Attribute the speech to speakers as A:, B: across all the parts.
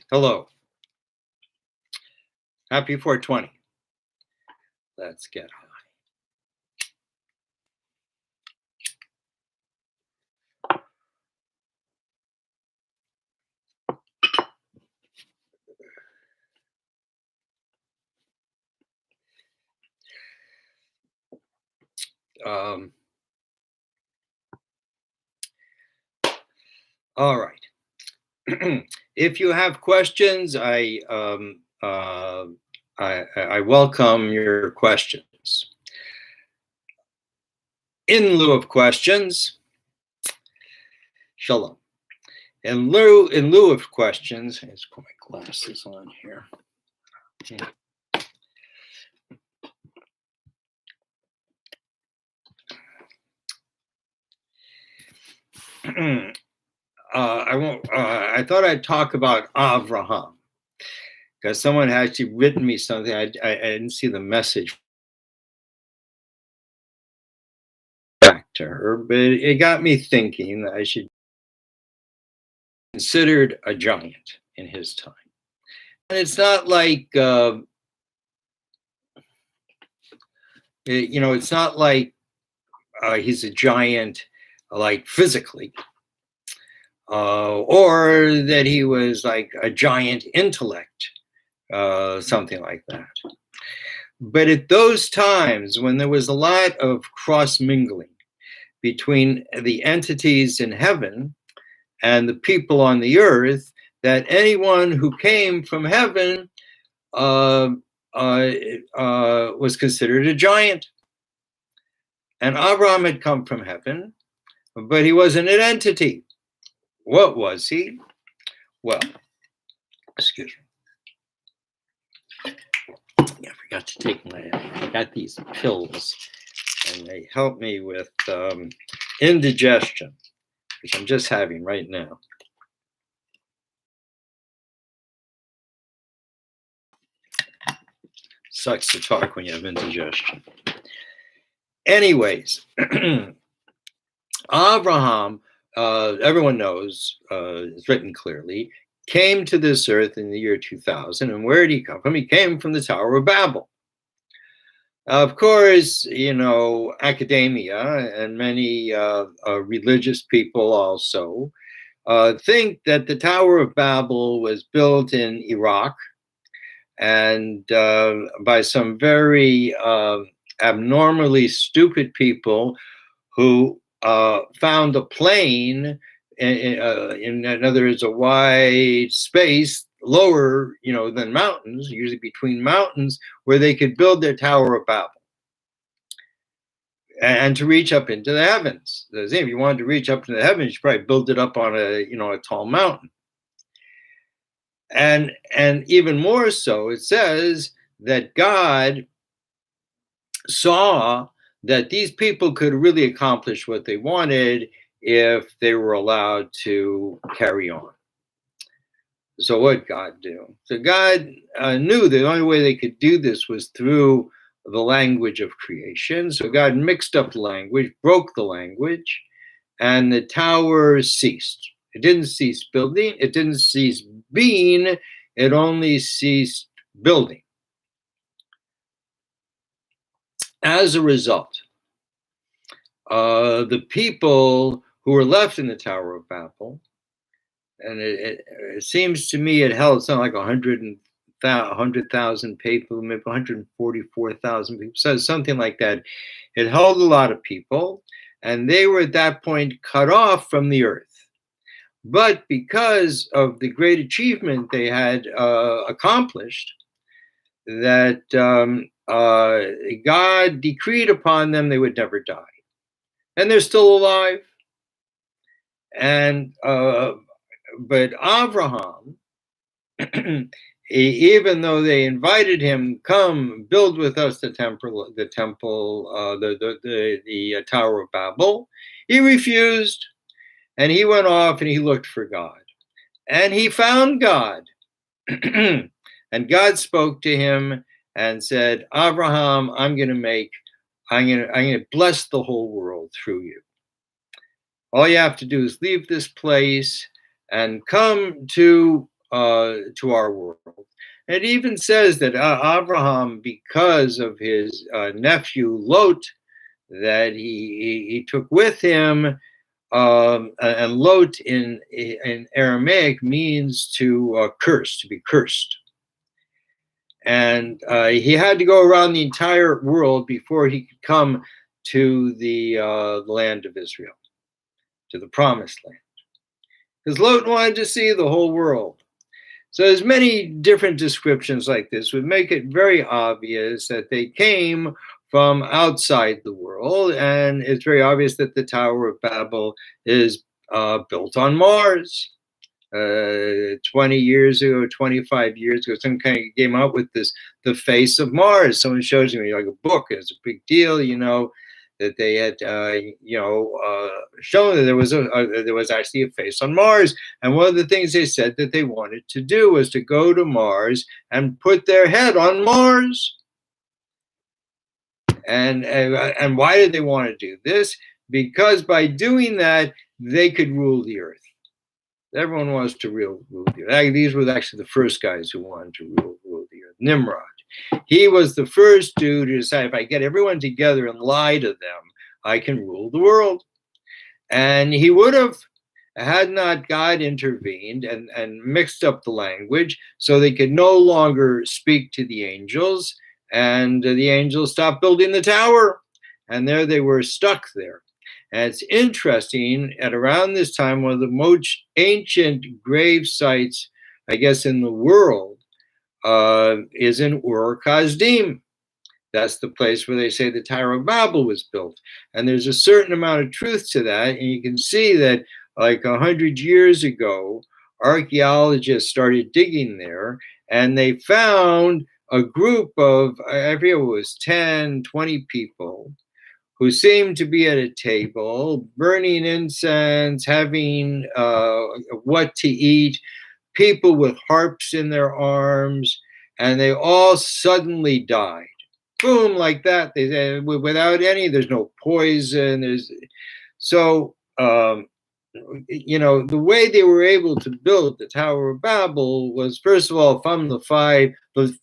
A: Hello. Happy 420. Let's get high. All right. If you have questions, I welcome your questions. In lieu of questions, shalom. In lieu of questions, let's put my glasses on here. I thought I'd talk about Avraham because someone had actually written me something. I didn't see the message back to her, but it got me thinking that I should be considered a giant in his time. And it's not like, it's not like he's a giant, like physically. Or that he was like a giant intellect, something like that. But at those times when there was a lot of cross-mingling between the entities in heaven and the people on the earth, that anyone who came from heaven was considered a giant. And Abraham had come from heaven, but he wasn't an entity. What was he? Well, excuse me. I forgot to take I got these pills, and they help me with indigestion, which I'm just having right now. Sucks to talk when you have indigestion. Anyways, Abraham, everyone knows, it's written clearly, came to this earth in the year 2000. And where did he come from? He came from the Tower of Babel. Of course, academia and many religious people also think that the Tower of Babel was built in Iraq and by some very abnormally stupid people who found a plane, in other words, a wide space lower, than mountains, usually between mountains, where they could build their Tower of Babel and to reach up into the heavens. If you wanted to reach up to the heavens, you probably build it up on a tall mountain. And even more so, it says that God saw that these people could really accomplish what they wanted if they were allowed to carry on. So what did God do? So God knew the only way they could do this was through the language of creation. So God mixed up the language, broke the language, and the tower ceased. It didn't cease building. It didn't cease being. It only ceased building. As a result, the people who were left in the Tower of Babel, and it seems to me it held something like 100,000 people, maybe 144,000 people, so something like that. It held a lot of people, and they were at that point cut off from the earth. But because of the great achievement they had accomplished, that God decreed upon them they would never die. And they're still alive. And but Abraham, even though they invited him, come build with us the Tower of Babel, he refused, and he went off and he looked for God, and he found God, and God spoke to him and said, Abraham, I'm going to make I'm gonna bless the whole world through you. All you have to do is leave this place and come to our world. And it even says that Abraham, because of his nephew Lot, that he took with him, and Lot in Aramaic means to curse, to be cursed. And he had to go around the entire world before he could come to the land of Israel, to the promised land. Because Lot wanted to see the whole world. So there's many different descriptions like this would make it very obvious that they came from outside the world. And it's very obvious that the Tower of Babel is built on Mars. 20 years ago, 25 years ago, some kind of came out with this, the face of Mars. Someone shows me like a book. It's a big deal, that they had, shown that there was actually a face on Mars. And one of the things they said that they wanted to do was to go to Mars and put their head on Mars. And why did they want to do this? Because by doing that, they could rule the earth. Everyone wants to rule the earth. These were actually the first guys who wanted to rule the earth. Nimrod. He was the first dude to decide, if I get everyone together and lie to them, I can rule the world. And he would have, had not God intervened and mixed up the language so they could no longer speak to the angels, and the angels stopped building the tower. And there they were, stuck there. And it's interesting, at around this time, one of the most ancient grave sites, I guess, in the world is in Ur-Kasdim. That's the place where they say the Tower of Babel was built. And there's a certain amount of truth to that. And you can see that like 100 years ago, archaeologists started digging there, and they found a group of, I forget, it was 10, 20 people who seemed to be at a table, burning incense, having what to eat, people with harps in their arms, and they all suddenly died. Boom, like that. They without any, there's no poison. The way they were able to build the Tower of Babel was, first of all, from the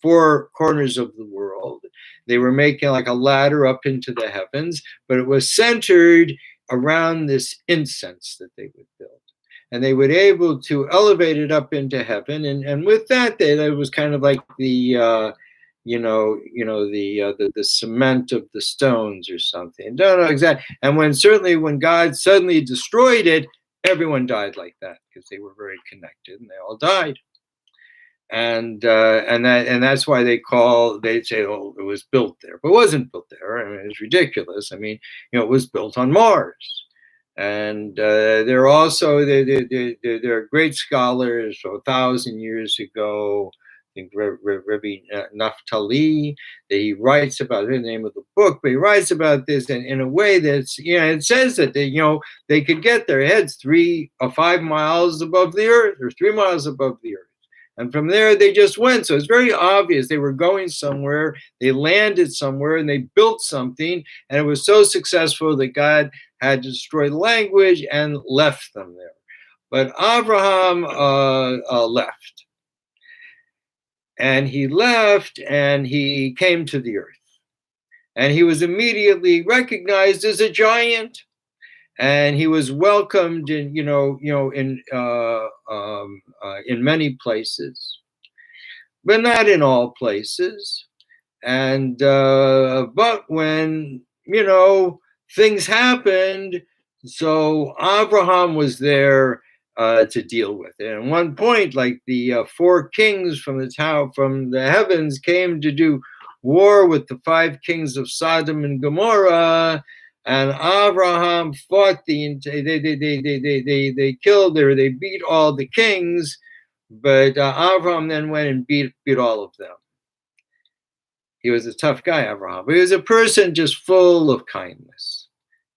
A: four corners of the world. They were making like a ladder up into the heavens, but it was centered around this incense that they would build. And they were able to elevate it up into heaven. And with that, it was kind of like the cement of the stones or something. Don't know exactly. And when God suddenly destroyed it, everyone died like that because they were very connected, and they all died. And that's why they'd say, oh, it was built there, but it wasn't built there. I mean, it's ridiculous. I mean, it was built on Mars. And they're also they're great scholars. So 1,000 years ago, I think Rabbi Naphtali, that he writes about the name of the book, but he writes about this in a way that's, it says that they could get their heads 3 or 5 miles above the earth, or 3 miles above the earth. And from there, they just went. So it's very obvious they were going somewhere. They landed somewhere and they built something. And it was so successful that God had to destroy the language and left them there. But Abraham left. And he left and he came to the earth. And he was immediately recognized as a giant. And he was welcomed in many places, but not in all places. And but when things happened, so Abraham was there to deal with it. And at one point, like the 4 kings from the heavens came to do war with the 5 kings of Sodom and Gomorrah. And Abraham fought they beat all the kings, but Abraham then went and beat all of them. He was a tough guy, Abraham, but he was a person just full of kindness.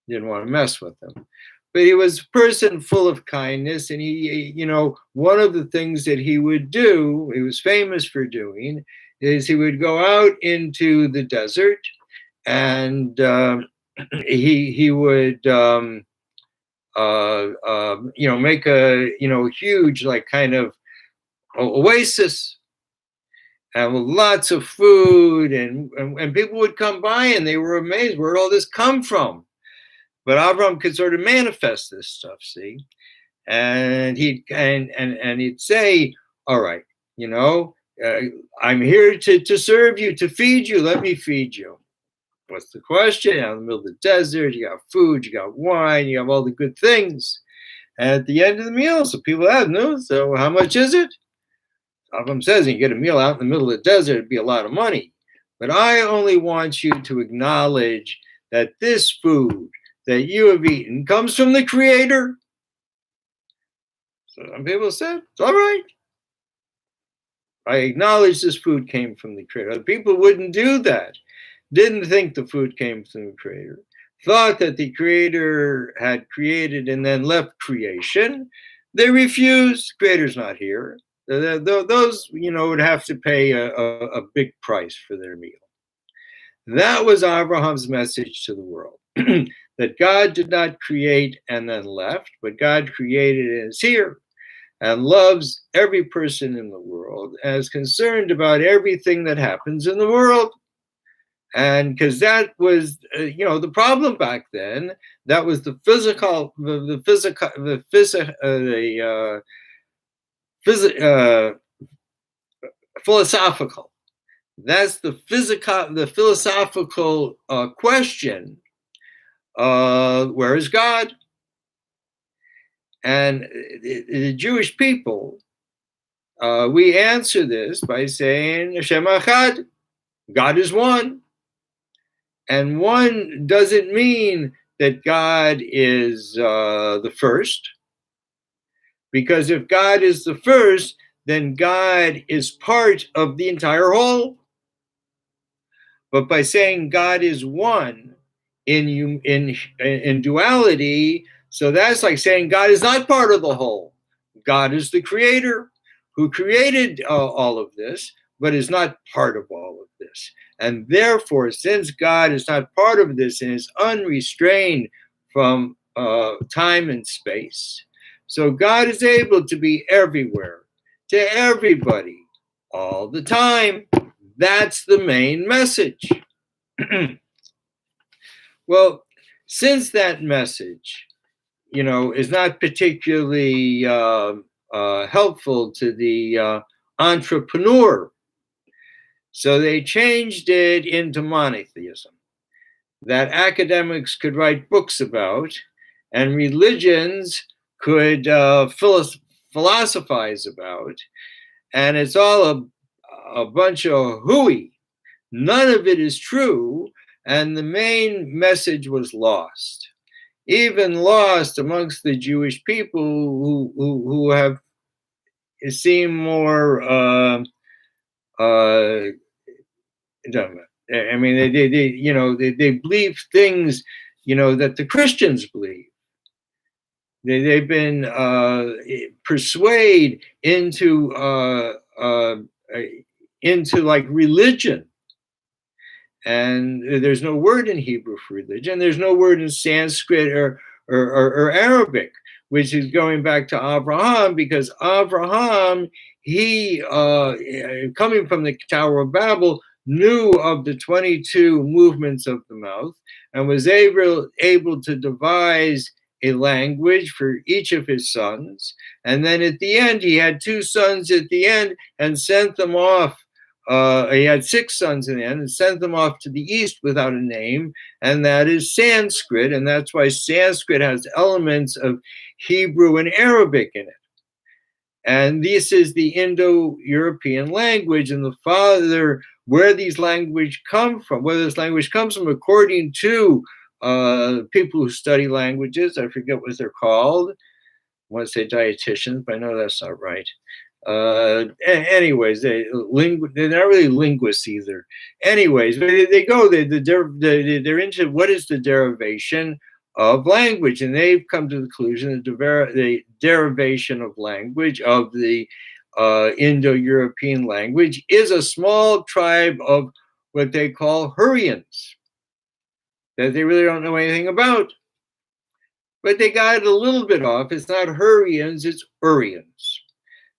A: Didn't want to mess with him, but he was a person full of kindness. And he, one of the things that he would do, he was famous for doing, is he would go out into the desert and he would make a huge like kind of oasis and with lots of food, and people would come by and they were amazed, where'd all this come from? But Avram could sort of manifest this stuff, see, and he'd say, all right, I'm here to serve you, to feed you. Let me feed you. What's the question? Out in the middle of the desert, you got food, you got wine, you have all the good things. And at the end of the meal, so people ask, no, so how much is it? Avram says, you get a meal out in the middle of the desert, it'd be a lot of money. But I only want you to acknowledge that this food that you have eaten comes from the Creator. So some people said, it's all right. I acknowledge this food came from the Creator. People wouldn't do that. Didn't think the food came from the Creator. Thought that the Creator had created and then left creation. They refused. Creator's not here. Those, would have to pay a big price for their meal. That was Abraham's message to the world. That God did not create and then left, but God created and is here and loves every person in the world and is concerned about everything that happens in the world. And because that was, the problem back then, that was the philosophical. That's the philosophical question. Where is God? And the Jewish people, we answer this by saying Hashem Echad, God is one. And one doesn't mean that God is the first, because if God is the first, then God is part of the entire whole. But by saying God is one in duality, so that's like saying God is not part of the whole. God is the Creator who created all of this, but is not part of all of this. And therefore, since God is not part of this and is unrestrained from time and space, so God is able to be everywhere, to everybody, all the time. That's the main message. Well, since that message, is not particularly helpful to the entrepreneur, so they changed it into monotheism, that academics could write books about, and religions could philosophize about, and it's all a bunch of hooey. None of it is true, and the main message was lost. Even lost amongst the Jewish people who have seem more I mean, they believe things, that the Christians believe. They've been persuaded into like religion. And there's no word in Hebrew for religion. There's no word in Sanskrit or Arabic, which is going back to Abraham, because Abraham, he, coming from the Tower of Babel, knew of the 22 movements of the mouth and was able to devise a language for each of his sons. And then at the end, he had 2 sons at the end and sent them off. He had 6 sons in the end and sent them off to the east without a name, and that is Sanskrit. And that's why Sanskrit has elements of Hebrew and Arabic in it. And this is the Indo-European language, and the father, where these language come from, where this language comes from, according to people who study languages, I forget what they're called. I want to say dietitians, but I know that's not right. Anyways, they're not really linguists either. Anyways, they're into what is the derivation of language, and they've come to the conclusion that the derivation of language of the Indo-European language is a small tribe of what they call Hurrians. that they really don't know anything about. But they got it a little bit off. It's not Hurrians, it's Urians.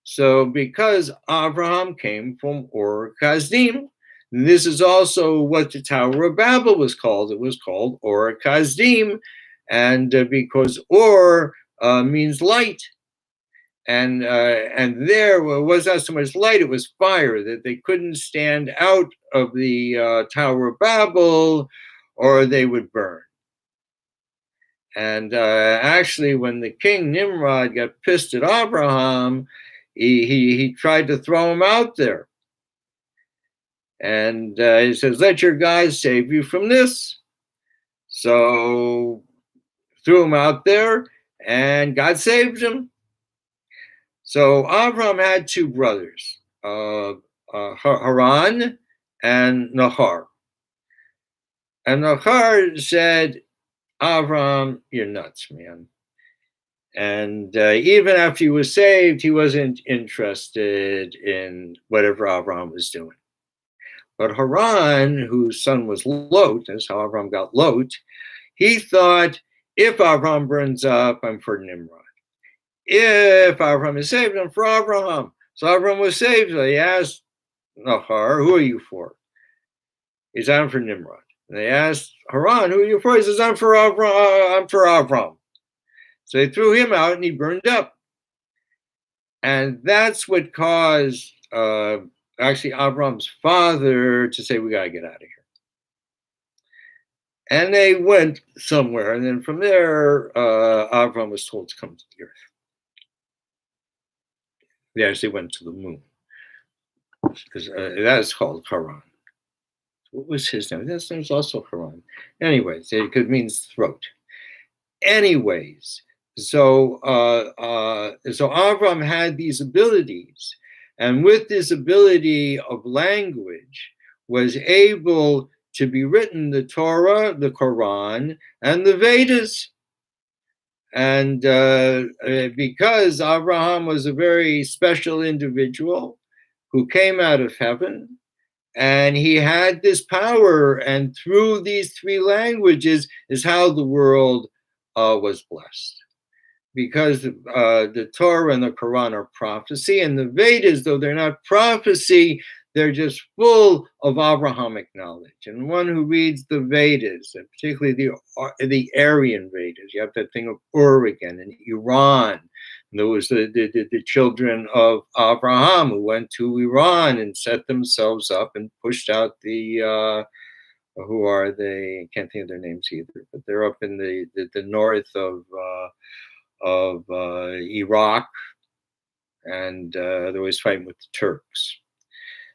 A: So because Abraham came from Ur Kasdim, this is also what the Tower of Babel was called. It was called Ur Kasdim, and because Ur means light. And there was not so much light, it was fire, that they couldn't stand out of the Tower of Babel or they would burn. And actually, when the king Nimrod got pissed at Abraham, he tried to throw him out there. And he says, let your guys save you from this. So threw him out there, and God saved him. So Abraham had two brothers, Haran and Nahar. And Nahar said, Abraham, you're nuts, man. And even after he was saved, he wasn't interested in whatever Abraham was doing. But Haran, whose son was Lot, that's how Abraham got Lot, he thought, if Abraham burns up, I'm for Nimrod. If Abraham is saved, I'm for Abraham. So Abraham was saved. So he asked Nahar, who are you for? He said, I'm for Nimrod. And they asked Haran, who are you for? He says, I'm for Abraham. So they threw him out and he burned up. And that's what caused actually Abraham's father to say, we got to get out of here. And they went somewhere. And then from there, Abraham was told to come to the earth. They actually went to the moon. Because that's called Haran. What was his name? His name was also Haran. Anyways, it means throat. Anyways, so Avram had these abilities, and with this ability of language, was able to be written the Torah, the Quran, and the Vedas. And because Abraham was a very special individual who came out of heaven, and he had this power, and through these three languages is how the world was blessed. Because the Torah and the Quran are prophecy, and the Vedas, though they're not prophecy, they're just full of Abrahamic knowledge. And one who reads the Vedas, and particularly the Aryan Vedas, you have that thing of Ur again in Iran. And there was the children of Abraham who went to Iran and set themselves up and pushed out the who are they? I can't think of their names either, but they're up in the north of Iraq, and they're always fighting with the Turks.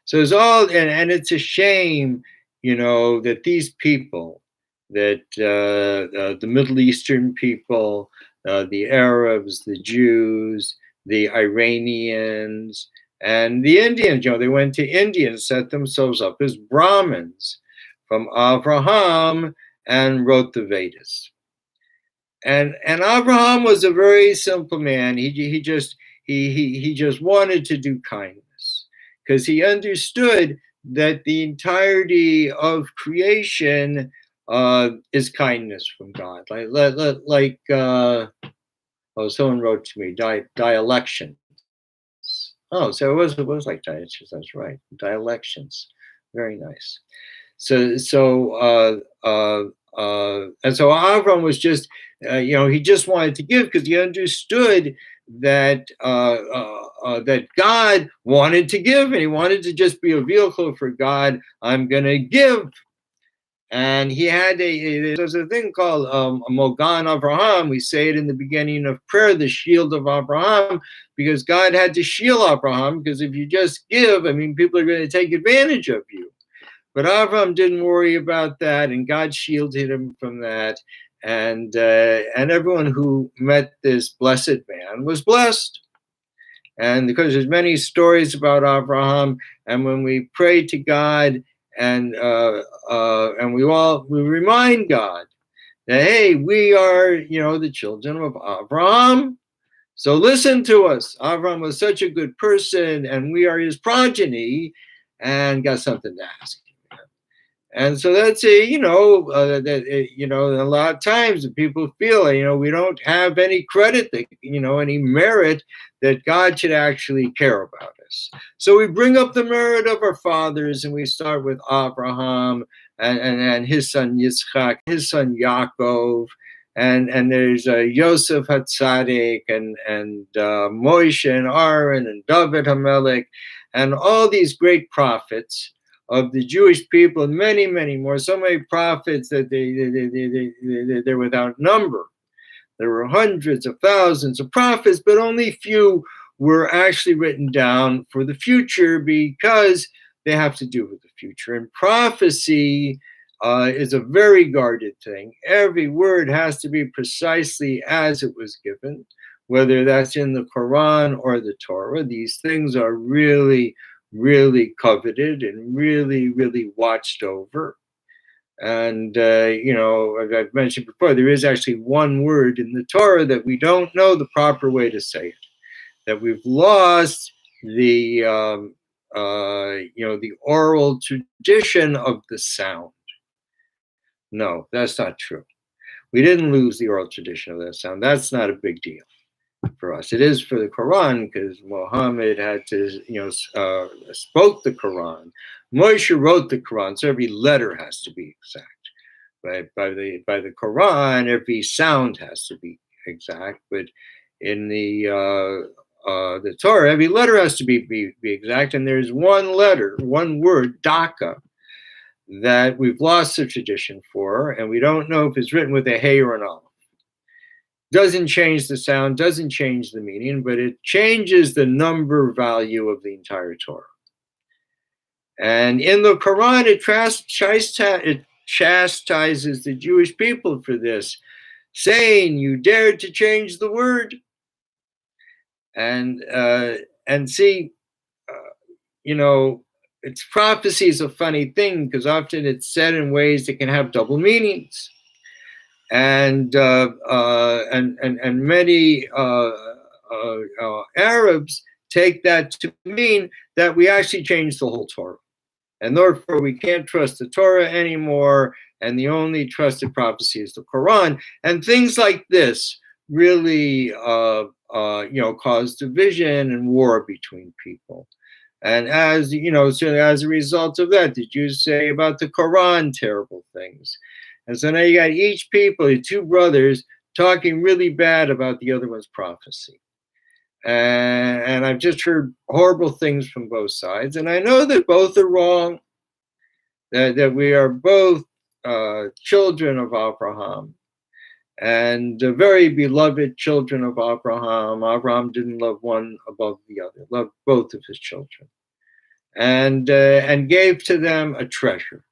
A: So it's all, and it's a shame, that these people, that the Middle Eastern people, the Arabs, the Jews, the Iranians, and the Indians, they went to India and set themselves up as Brahmins from Abraham and wrote the Vedas. And Abraham was a very simple man. He just wanted to do kindness, because he understood that the entirety of creation is kindness from God. Like someone wrote to me, dialections. Oh, so it was like dialections. That's right, dialections. Very nice. And so Avram was just, he just wanted to give because he understood that that God wanted to give, and he wanted to just be a vehicle for God. I'm going to give. And he had there's a thing called Mogan Avraham. We say it in the beginning of prayer, the shield of Abraham, because God had to shield Abraham, because if you just give, people are going to take advantage of you. But Abraham didn't worry about that, and God shielded him from that. And everyone who met this blessed man was blessed. And because there's many stories about Abraham, and when we pray to God, and we remind God that, hey, we are, the children of Abraham. So listen to us. Abraham was such a good person, and we are his progeny, and got something to ask. And so that's a lot of times people feel, we don't have any credit, that, any merit that God should actually care about us. So we bring up the merit of our fathers, and we start with Abraham and his son Yitzchak, his son Yaakov, and there's Yosef Hatzadik and Moshe and Aaron and Dovid Hamelech and all these great prophets of the Jewish people, and many, many more. So many prophets that they're without number. There were hundreds of thousands of prophets, but only few were actually written down for the future, because they have to do with the future. And prophecy is a very guarded thing. Every word has to be precisely as it was given, whether that's in the Quran or the Torah. These things are really, really coveted and really, really watched over. And, as I've mentioned before, there is actually one word in the Torah that we don't know the proper way to say it, that we've lost the, the oral tradition of the sound. No, that's not true. We didn't lose the oral tradition of that sound. That's not a big deal for us. It is for the Quran, because Muhammad had to, spoke the Quran. Moshe wrote the Quran, so every letter has to be exact. Right? By the Quran, every sound has to be exact. But in the Torah, every letter has to be exact. And there's one letter, one word, daka, that we've lost the tradition for, and we don't know if it's written with a hey or an aleph. Doesn't change the sound, doesn't change the meaning, but it changes the number value of the entire Torah. And in the Quran, it chastises the Jewish people for this, saying, "You dared to change the word." And see, it's prophecy is a funny thing, because often it's said in ways that can have double meanings. And many Arabs take that to mean that we actually changed the whole Torah, and therefore we can't trust the Torah anymore, and the only trusted prophecy is the Quran. And things like this really, cause division and war between people. And as a result of that, the Jews say about the Quran terrible things. And so now you got each people, your two brothers, talking really bad about the other one's prophecy. And I've just heard horrible things from both sides. And I know that both are wrong, that we are both children of Abraham, and very beloved children of Abraham. Abraham didn't love one above the other, loved both of his children, and gave to them a treasure.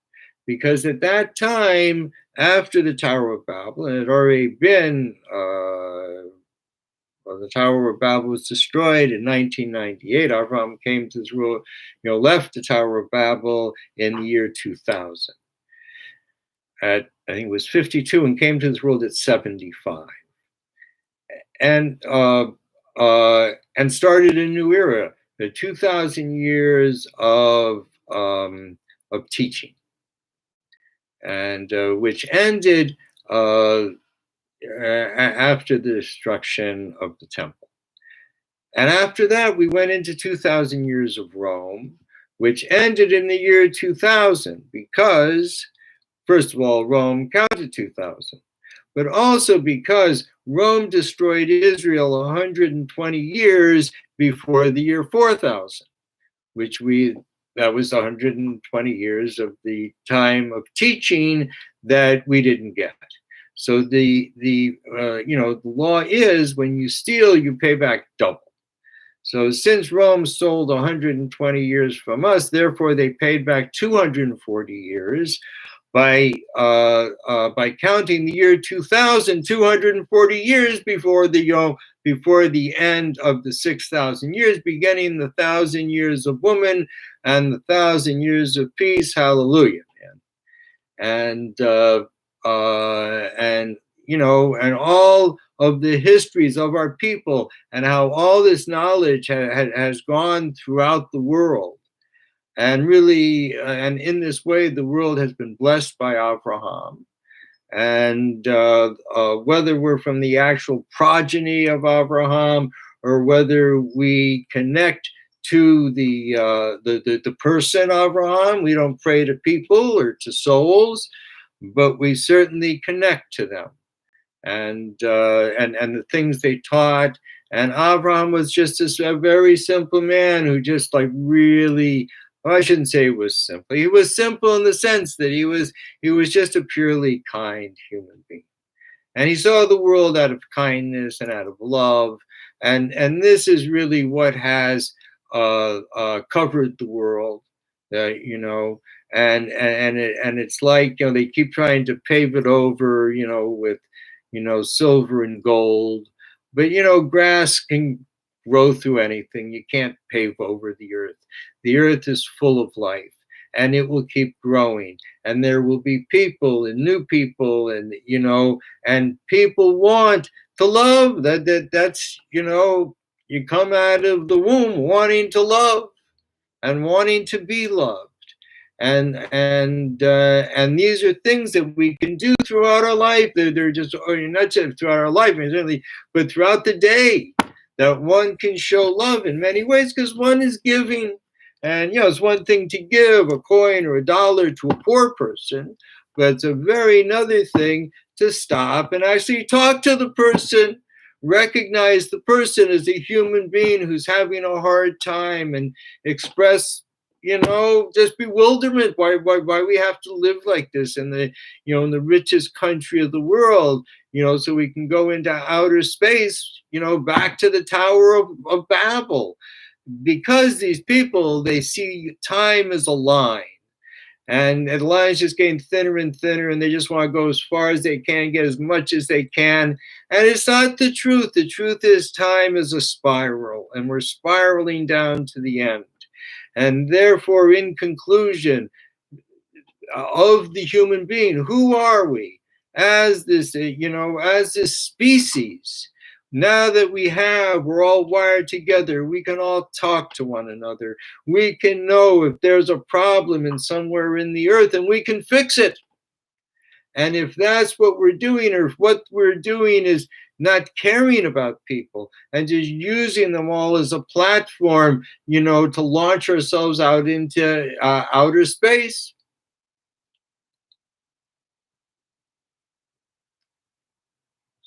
A: Because at that time, after the Tower of Babel, it had already been, the Tower of Babel was destroyed in 1998. Abraham came to this world, left the Tower of Babel in the year 2000. I think it was 52, and came to this world at 75. And started a new era, the 2,000 years of teaching. And which ended after the destruction of the temple. And after that, we went into 2,000 years of Rome, which ended in the year 2000, because, first of all, Rome counted 2,000, but also because Rome destroyed Israel 120 years before the year 4000, that was 120 years of the time of teaching that we didn't get. So the law is, when you steal, you pay back double. So since Rome stole 120 years from us, therefore they paid back 240 years by counting the year 2000, 240 years before the end of the 6,000 years, beginning the 1,000 years of woman and the 1,000 years of peace. Hallelujah, man. And all of the histories of our people, and how all this knowledge has gone throughout the world. And really, and in this way, the world has been blessed by Abraham. And whether we're from the actual progeny of Abraham, or whether we connect to the person Abraham, we don't pray to people or to souls, but we certainly connect to them, and the things they taught. And Abraham was just a very simple man who just like really, well, I shouldn't say he was simple. He was simple in the sense that he was just a purely kind human being. And he saw the world out of kindness and out of love. And this is really what has covered the world, you know. And it's like, you know, they keep trying to pave it over, you know, with, you know, silver and gold. But, you know, grass can grow through anything. You can't pave over the earth. The earth is full of life, and it will keep growing. And there will be people and new people, and, you know, and people want to love. That's, you know, you come out of the womb wanting to love and wanting to be loved. And these are things that we can do throughout our life. They're just, or not just throughout our life, certainly, but throughout the day, that one can show love in many ways, because one is giving. And, you know, it's one thing to give a coin or a dollar to a poor person, but it's a very another thing to stop and actually talk to the person, recognize the person as a human being who's having a hard time, and express, you know, just bewilderment why we have to live like this in the, you know, in the richest country of the world, you know, so we can go into outer space, you know, back to the Tower of Babel. Because these people, they see time as a line, and the line's just getting thinner and thinner, and they just want to go as far as they can, get as much as they can. And it's not the truth. The truth is time is a spiral, and we're spiraling down to the end. And therefore, in conclusion, of the human being, who are we as this, you know, as this species? Now that we're all wired together, we can all talk to one another. We can know if there's a problem in somewhere in the earth, and we can fix it. And if that's what we're doing, or if what we're doing is not caring about people and just using them all as a platform, you know, to launch ourselves out into outer space.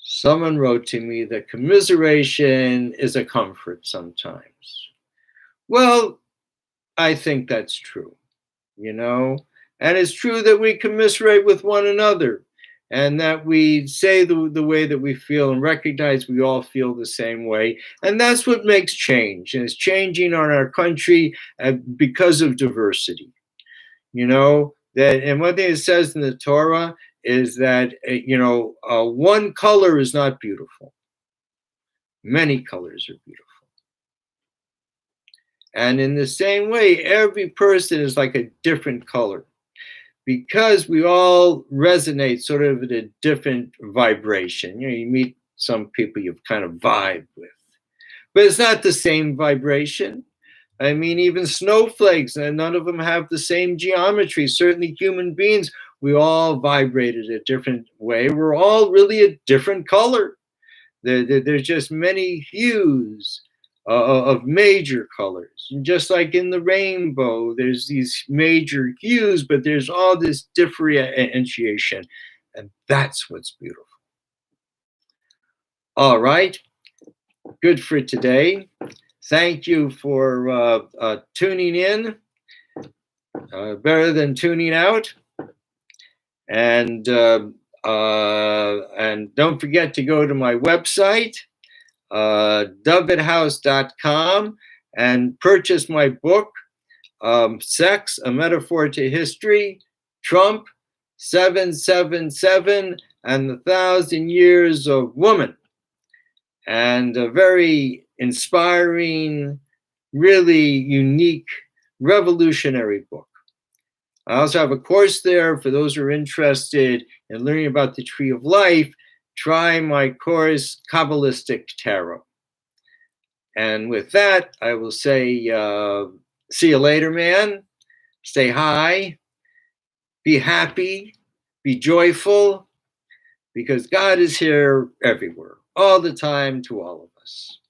A: Someone wrote to me that commiseration is a comfort sometimes. Well, I think that's true, you know, and it's true that we commiserate with one another, and that we say the way that we feel and recognize we all feel the same way. And that's what makes change. And it's changing on our country because of diversity, you know, that, and one thing it says in the Torah is that, you know, one color is not beautiful. Many colors are beautiful. And in the same way, every person is like a different color, because we all resonate sort of at a different vibration. You know, you meet some people you've kind of vibe with, but it's not the same vibration. I mean, even snowflakes, and none of them have the same geometry. Certainly human beings, we all vibrated a different way. We're all really a different color. There's just many hues of major colors. And just like in the rainbow, there's these major hues, but there's all this differentiation. And that's what's beautiful. All right. Good for today. Thank you for tuning in. Better than tuning out. And don't forget to go to my website, dovidhouse.com, and purchase my book, Sex, A Metaphor to History, Trump, 777, and the 1,000 Years of Woman. And a very inspiring, really unique, revolutionary book. I also have a course there for those who are interested in learning about the Tree of Life. Try my course, Kabbalistic Tarot. And with that, I will say, see you later, man. stay high, be happy, be joyful, because God is here everywhere, all the time, to all of us.